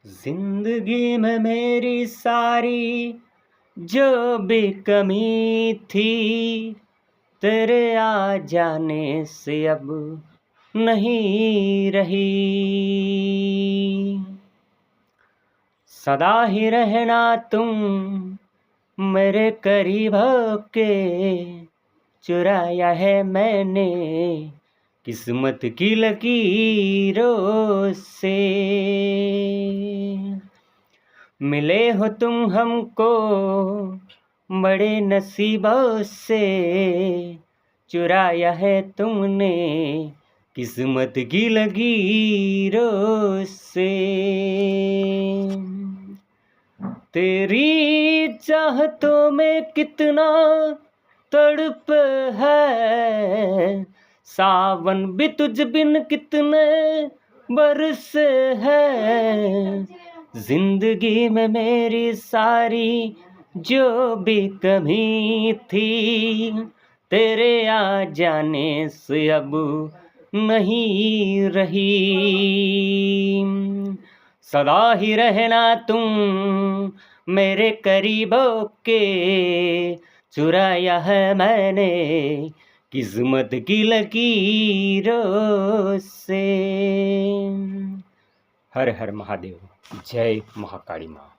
जिंदगी में मेरी सारी जो भी कमी थी, तेरे आ जाने से अब नहीं रही। सदा ही रहना तुम मेरे करीब होके, चुराया है मैंने किस्मत की लकीरों से। मिले हो तुम हमको बड़े नसीबों से, चुराया है तुमने किस्मत की लकीरों से। तेरी चाहतों में कितना तड़प है, सावन भी तुझ बिन कितने बरस है। जिंदगी में मेरी सारी जो भी कमी थी, तेरे आ जाने से अब नहीं रही। सदा ही रहना तुम मेरे करीब होके, चुराया है मैंने किस्मत की लकीरों से। हर हर महादेव। जय महाकाली माँ।